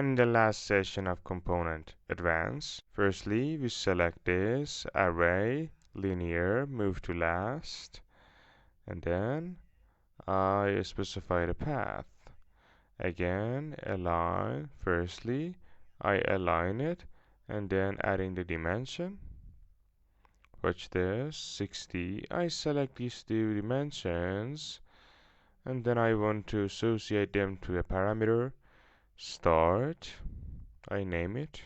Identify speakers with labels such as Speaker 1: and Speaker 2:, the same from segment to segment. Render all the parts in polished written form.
Speaker 1: And in the last session of component advance, firstly we select this array linear, move to last, and then I specify the path. Again, align. Firstly I align it and then adding the dimension. Watch this, 60. I select these two dimensions and then I want to associate them to a parameter. Start, I name it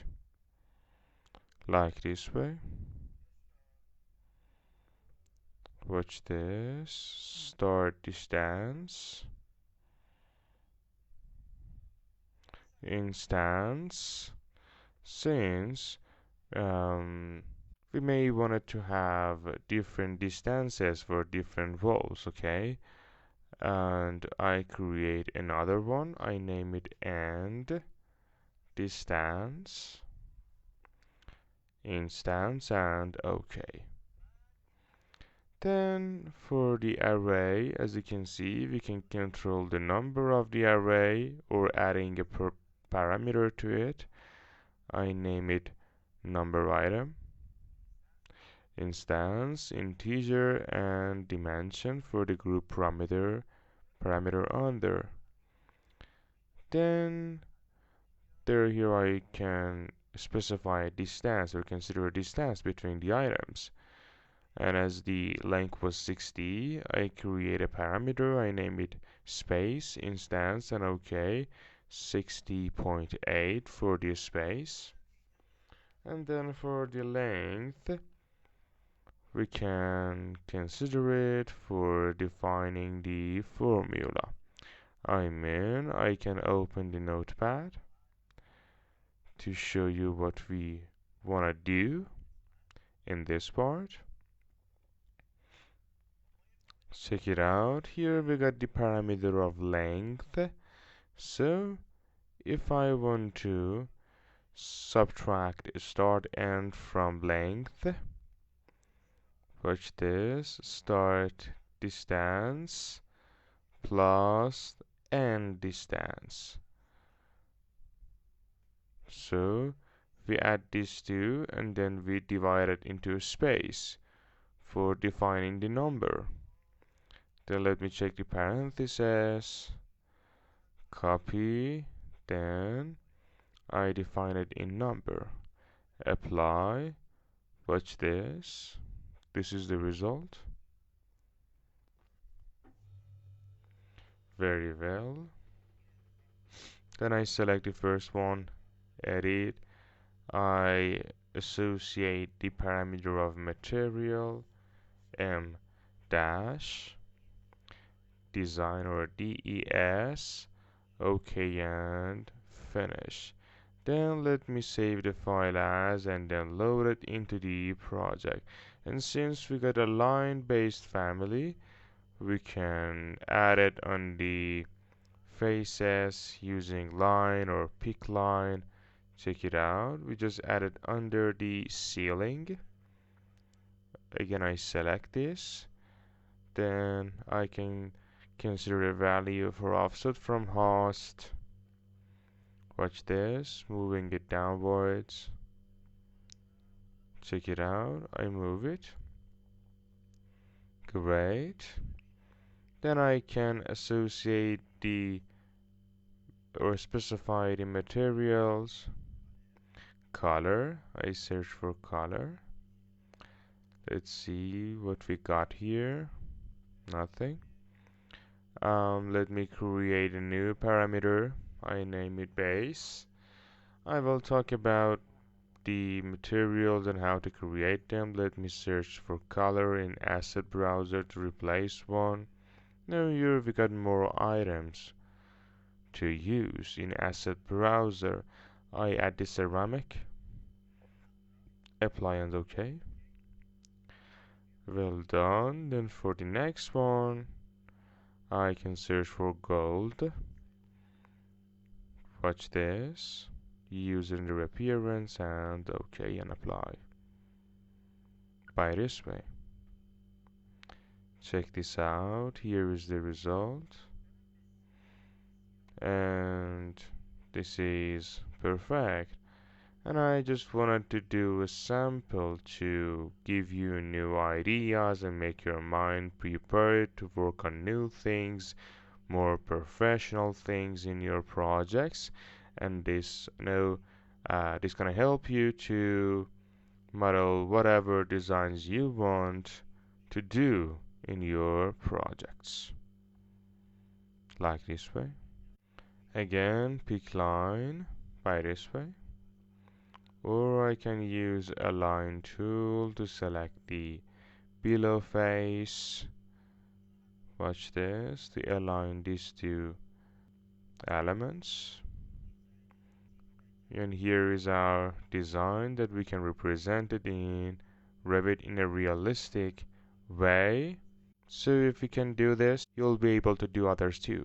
Speaker 1: like this way. Watch this, start distance, instance. Since we may want to have different distances for different roles, okay? And I create another one. I name it end distance instance and okay. Then for the array, as you can see, we can control the number of the array or adding a parameter to it. I name it number item, instance, integer, and dimension for the group parameter under. Then here I can specify distance or consider a distance between the items. And as the length was 60, I create a parameter. I name it space instance and okay, 60.8 for the space. And then for the length, we can consider it for defining the formula. I can open the notepad to show you what we want to do in this part. Check it out. Here we got the parameter of length. So if I want to subtract start end from length, watch this, start distance plus end distance. So we add these two and then we divide it into a space for defining the number. Then let me check the parentheses, copy, then I define it in number, apply, watch this, this is the result. Very well. Then I select the first one, edit, I associate the parameter of material, M dash, design or DES, OK and finish. Then let me save the file as and then load it into the project. And since we got a line based family, we can add it on the faces using line or pick line. Check it out, we just add it under the ceiling. Again I select this, then I can consider a value for offset from host. Watch this, moving it downwards. Check it out, I move it. Great. Then I can associate the or specify the materials. Color, I search for color. Let's see what we got here. Nothing. Let me create a new parameter. I name it base. I will talk about the materials and how to create them. Let me search for color in asset browser to replace one. Now here we got more items to use in asset browser. I add the ceramic, apply and OK. Well done. Then for the next one, I can search for gold. Watch this. Use it in the appearance and OK and apply. By this way. Check this out. Here is the result. And this is perfect. And I just wanted to do a sample to give you new ideas and make your mind prepared to work on new things, more professional things in your projects. And this gonna help you to model whatever designs you want to do in your projects. Like this way. Again, pick line by this way. Or I can use align tool to select the below face. Watch this, to align these two elements. And here is our design that we can represent it in Revit in a realistic way. So if you can do this, you'll be able to do others too.